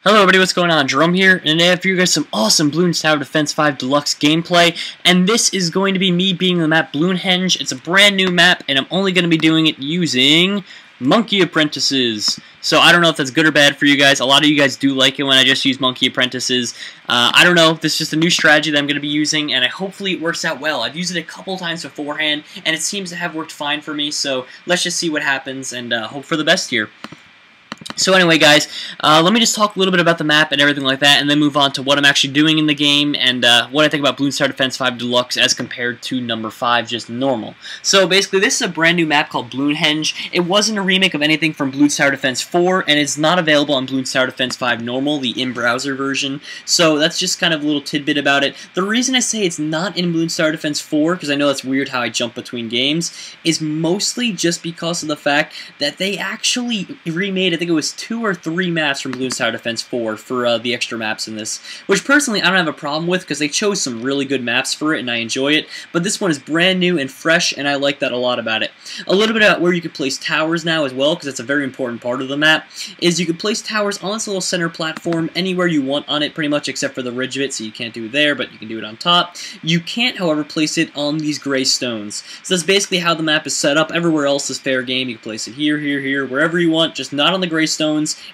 Hello everybody, what's going on? Jerome here, and today I have for you guys some awesome Bloonhenge Tower Defense 5 Deluxe gameplay, and this is going to be me being the map Bloonhenge. It's a brand new map, and I'm only going to be doing it using Monkey Apprentices. So I don't know if that's good or bad for you guys. A lot of you guys do like it when I just use Monkey Apprentices. I don't know, this is just a new strategy that I'm going to be using, and hopefully it works out well. I've used it a couple times beforehand, and it seems to have worked fine for me, so let's just see what happens, and hope for the best here. So anyway, guys, let me just talk a little bit about the map and everything like that, and then move on to what I'm actually doing in the game, and what I think about Bloonhenge Tower Defense 5 Deluxe as compared to number 5, just normal. So basically, this is a brand new map called Bloonhenge. It wasn't a remake of anything from Bloonhenge Tower Defense 4, and it's not available on Bloonhenge Tower Defense 5 normal, the in-browser version. So that's just kind of a little tidbit about it. The reason I say it's not in Bloonhenge Tower Defense 4, because I know it's weird how I jump between games, is mostly just because of the fact that they actually remade, I think it was 2 or 3 maps from Bloonhenge Tower Defense 4 for the extra maps in this, which personally I don't have a problem with because they chose some really good maps for it and I enjoy it, but this one is brand new and fresh and I like that a lot about it. A little bit about where you could place towers now as well, because it's a very important part of the map, is you could place towers on this little center platform anywhere you want on it pretty much, except for the ridge of it, so you can't do it there, but you can do it on top. You can't, however, place it on these gray stones. So that's basically how the map is set up. Everywhere else is fair game. You can place it here, here, here, wherever you want, just not on the gray stones.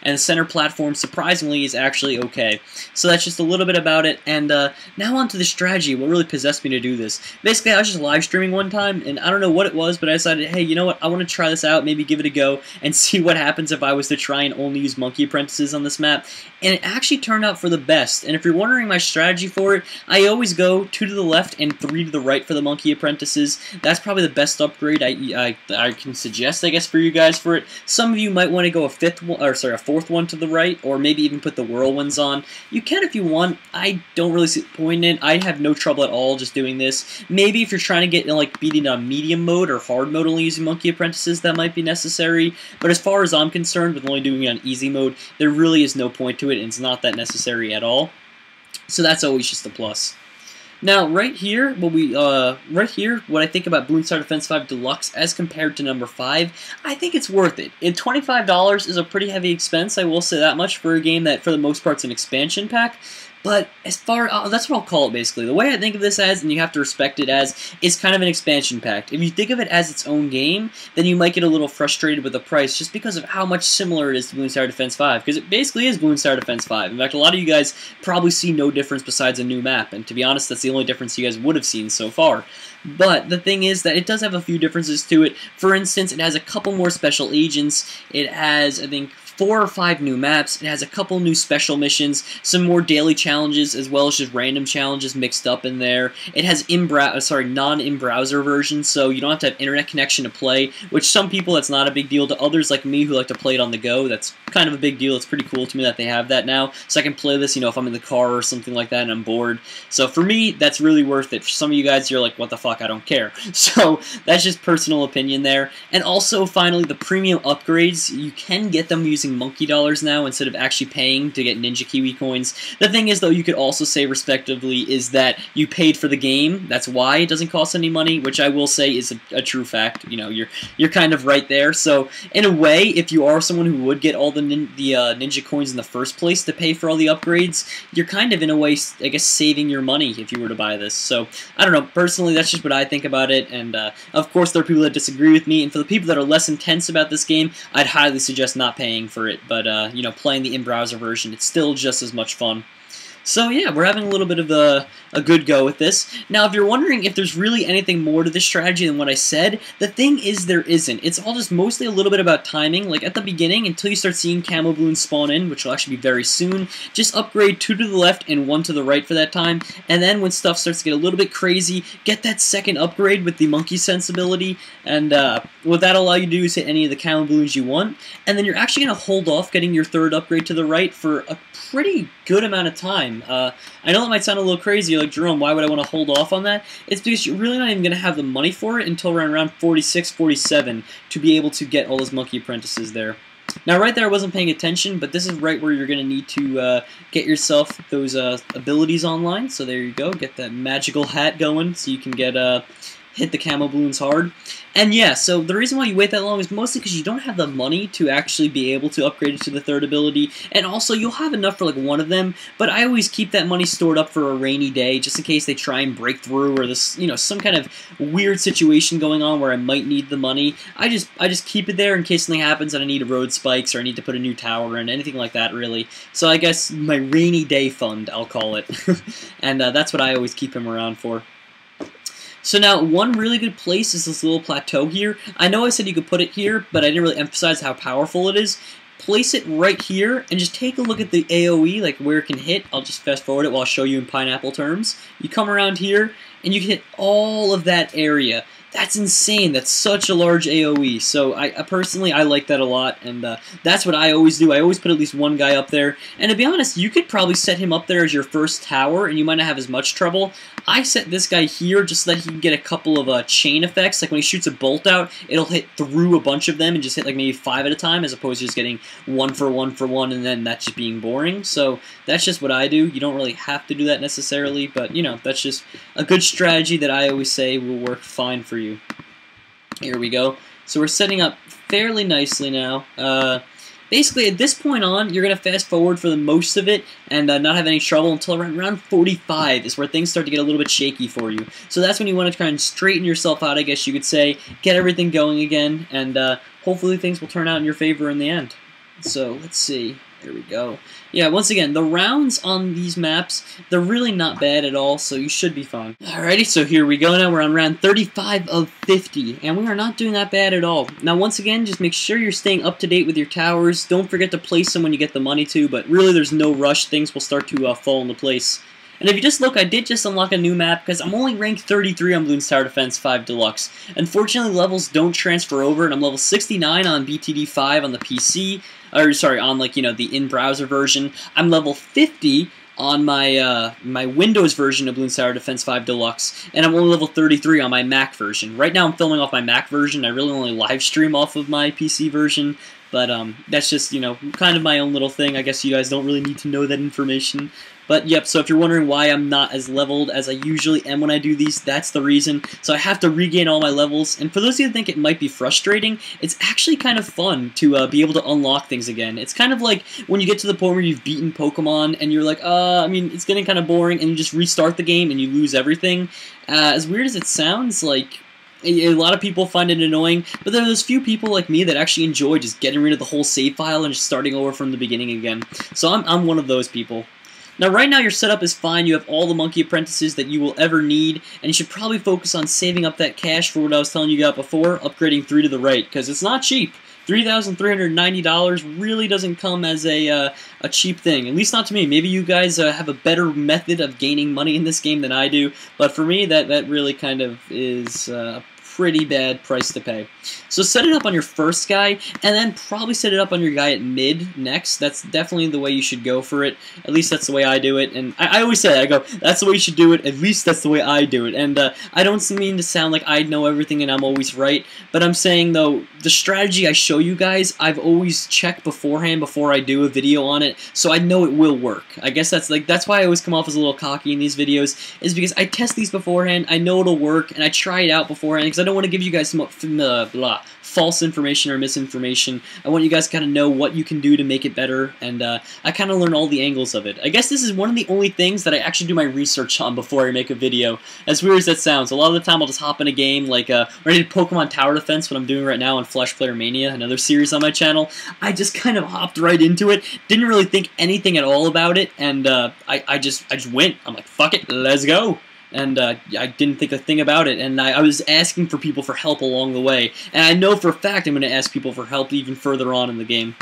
And the center platform, surprisingly, is actually okay. So that's just a little bit about it, and now on to the strategy, what really possessed me to do this. Basically, I was just live streaming one time, and I don't know what it was, but I decided, hey, you know what, I want to try this out, maybe give it a go, and see what happens if I was to try and only use Monkey Apprentices on this map, and it actually turned out for the best. And if you're wondering my strategy for it, I always go 2 to the left and 3 to the right for the Monkey Apprentices. That's probably the best upgrade I can suggest, I guess, for you guys for it. Some of you might want to go a 4th one to the right, or maybe even put the whirlwinds on. You can if you want. I don't really see the point in it. I have no trouble at all just doing this. Maybe if you're trying to get like beating on medium mode or hard mode only using Monkey Apprentices, that might be necessary. But as far as I'm concerned, with only doing it on easy mode, there really is no point to it, and it's not that necessary at all. So that's always just a plus. Now, right here, what I think about Bloonhenge Tower Defense 5 Deluxe as compared to number 5, I think it's worth it. And $25 is a pretty heavy expense, I will say that much, for a game that, for the most part, is an expansion pack. But as far, that's what I'll call it, basically. The way I think of this as, and you have to respect it as, is kind of an expansion pack. If you think of it as its own game, then you might get a little frustrated with the price just because of how much similar it is to Bloonhenge Tower Defense 5, because it basically is Bloonhenge Tower Defense 5. In fact, a lot of you guys probably see no difference besides a new map, and to be honest, that's the only difference you guys would have seen so far. But the thing is that it does have a few differences to it. For instance, it has a couple more special agents. It has, I think, 4 or 5 new maps. It has a couple new special missions, some more daily challenges, as well as just random challenges mixed up in there. It has non-in-browser version, so you don't have to have internet connection to play, which some people, that's not a big deal. To others like me who like to play it on the go, that's kind of a big deal. It's pretty cool to me that they have that now, so I can play this, you know, if I'm in the car or something like that and I'm bored. So for me, that's really worth it. For some of you guys, you're like, what the fuck, I don't care. So that's just personal opinion there. And also, finally, the premium upgrades, you can get them using Monkey Dollars now instead of actually paying to get Ninja Kiwi coins. The thing is, though, you could also say respectively is that you paid for the game. That's why it doesn't cost any money, which I will say is a true fact. You know, you're kind of right there. So in a way, if you are someone who would get all the Ninja coins in the first place to pay for all the upgrades, you're kind of in a way, I guess, saving your money if you were to buy this. So I don't know. Personally, that's just what I think about it. And of course, there are people that disagree with me. And for the people that are less intense about this game, I'd highly suggest not paying for it. But, you know, playing the in-browser version, it's still just as much fun. So yeah, we're having a little bit of a good go with this. Now, if you're wondering if there's really anything more to this strategy than what I said, the thing is there isn't. It's all just mostly a little bit about timing. Like at the beginning, until you start seeing camo balloons spawn in, which will actually be very soon, just upgrade 2 to the left and 1 to the right for that time. And then when stuff starts to get a little bit crazy, get that second upgrade with the monkey sensibility. And what that'll allow you to do is hit any of the camo balloons you want. And then you're actually going to hold off getting your 3rd upgrade to the right for a pretty good amount of time. I know that might sound a little crazy, like, Jerome, why would I want to hold off on that? It's because you're really not even going to have the money for it until around 46, 47 to be able to get all those Monkey Apprentices there. Now, right there, I wasn't paying attention, but this is right where you're going to need to get yourself those abilities online. So there you go. Get that magical hat going so you can get hit the camo balloons hard. And yeah, so the reason why you wait that long is mostly because you don't have the money to actually be able to upgrade it to the third ability, and also you'll have enough for like one of them, but I always keep that money stored up for a rainy day, just in case they try and break through, or this, you know, some kind of weird situation going on where I might need the money. I just keep it there in case something happens and I need road spikes, or I need to put a new tower in, anything like that really. So I guess my rainy day fund, I'll call it. And that's what I always keep him around for. So now, one really good place is this little plateau here. I know I said you could put it here, but I didn't really emphasize how powerful it is. Place it right here, and just take a look at the AoE, like where it can hit. I'll just fast forward it while I'll show you in pineapple terms. You come around here, and you can hit all of that area. That's insane. That's such a large AoE. So I personally, I like that a lot, and that's what I always do. I always put at least one guy up there. And to be honest, you could probably set him up there as your first tower, and you might not have as much trouble. I set this guy here just so that he can get a couple of chain effects. Like when he shoots a bolt out, it'll hit through a bunch of them and just hit like maybe 5 at a time, as opposed to just getting 1 for 1 for 1, and then that just being boring. So that's just what I do. You don't really have to do that necessarily, but you know, that's just a good strategy that I always say will work fine for you. Here we go. So we're setting up fairly nicely now. Basically, at this point on, you're going to fast forward for the most of it and not have any trouble until around 45 is where things start to get a little bit shaky for you. So that's when you want to try and straighten yourself out, I guess you could say, get everything going again, and hopefully things will turn out in your favor in the end. So let's see. There we go. Yeah, once again, the rounds on these maps, they're really not bad at all, so you should be fine. Alrighty, so here we go now. We're on round 35 of 50, and we are not doing that bad at all. Now, once again, just make sure you're staying up to date with your towers. Don't forget to place them when you get the money to, but really there's no rush. Things will start to fall into place. And if you just look, I did just unlock a new map because I'm only ranked 33 on Bloons Tower Defense 5 Deluxe. Unfortunately, levels don't transfer over, and I'm level 69 on BTD5 on the PC, or sorry, on like, you know, the in-browser version. I'm level 50 on my my Windows version of Bloons Tower Defense 5 Deluxe, and I'm only level 33 on my Mac version. Right now I'm filming off my Mac version. I really only live stream off of my PC version, but that's just, you know, kind of my own little thing. I guess you guys don't really need to know that information. But yep, so if you're wondering why I'm not as leveled as I usually am when I do these, that's the reason. So I have to regain all my levels, and for those of you who think it might be frustrating, it's actually kind of fun to be able to unlock things again. It's kind of like when you get to the point where you've beaten Pokemon, and you're like, I mean, it's getting kind of boring, and you just restart the game, and you lose everything. As weird as it sounds, like, a lot of people find it annoying, but there are those few people like me that actually enjoy just getting rid of the whole save file and just starting over from the beginning again. So I'm one of those people. Now, right now, your setup is fine. You have all the monkey apprentices that you will ever need, and you should probably focus on saving up that cash for what I was telling you about before, upgrading 3 to the right, because it's not cheap. $3,390 really doesn't come as a cheap thing, at least not to me. Maybe you guys have a better method of gaining money in this game than I do, but for me, that really kind of is pretty bad price to pay. So set it up on your first guy, and then probably set it up on your guy at mid next. That's definitely the way you should go for it. At least that's the way I do it. And I always say that. I go, that's the way you should do it. At least that's the way I do it. And I don't mean to sound like I know everything and I'm always right, but I'm saying, though, the strategy I show you guys, I've always checked beforehand before I do a video on it, so I know it will work. I guess that's why I always come off as a little cocky in these videos, is because I test these beforehand, I know it'll work, and I try it out beforehand, because I don't want to give you guys some false information or misinformation. I want you guys to kind of know what you can do to make it better, and I kind of learn all the angles of it. I guess this is one of the only things that I actually do my research on before I make a video. As weird as that sounds, a lot of the time I'll just hop in a game, like when I did Pokemon Tower Defense, what I'm doing right now on Flash Player Mania, another series on my channel. I just kind of hopped right into it, didn't really think anything at all about it, and I just went. I'm like, fuck it, let's go. And I didn't think a thing about it, and I was asking for people for help along the way, and I know for a fact I'm going to ask people for help even further on in the game.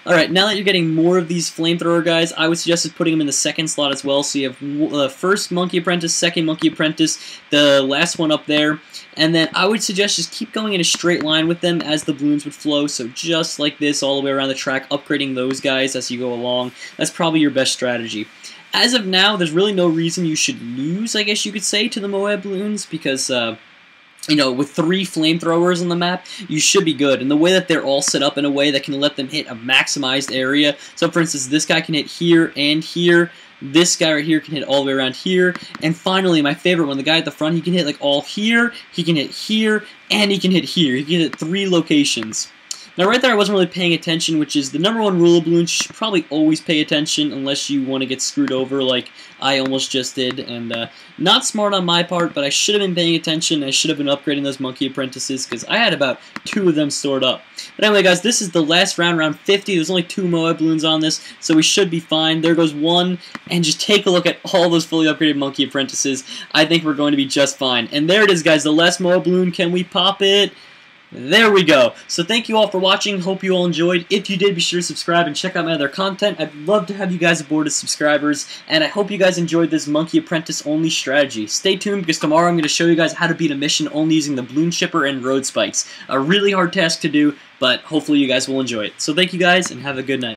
Alright, now that you're getting more of these flamethrower guys, I would suggest putting them in the second slot as well, so you have the first monkey apprentice, second monkey apprentice, the last one up there, and then I would suggest just keep going in a straight line with them as the balloons would flow, so just like this all the way around the track, upgrading those guys as you go along. That's probably your best strategy. As of now, there's really no reason you should lose, I guess you could say, to the Moab balloons, because, you know, with 3 flamethrowers on the map, you should be good. And the way that they're all set up in a way that can let them hit a maximized area. So, for instance, this guy can hit here and here. This guy right here can hit all the way around here. And finally, my favorite one, the guy at the front, he can hit like all here, he can hit here, and he can hit here. He can hit 3 locations. Now right there I wasn't really paying attention, which is the #1 rule of balloons. You should probably always pay attention unless you want to get screwed over like I almost just did. And not smart on my part, but I should have been paying attention. I should have been upgrading those monkey apprentices because I had about 2 of them stored up. But anyway guys, this is the last round, round 50. There's only 2 Moab balloons on this, so we should be fine. There goes 1, and just take a look at all those fully upgraded monkey apprentices. I think we're going to be just fine. And there it is guys, the last Moab balloon. Can we pop it? There we go. So thank you all for watching. Hope you all enjoyed. If you did, be sure to subscribe and check out my other content. I'd love to have you guys aboard as subscribers, and I hope you guys enjoyed this Monkey Apprentice only strategy. Stay tuned because tomorrow I'm going to show you guys how to beat a mission only using the balloon chipper and road spikes. A really hard task to do, but hopefully you guys will enjoy it. So thank you guys and have a good night.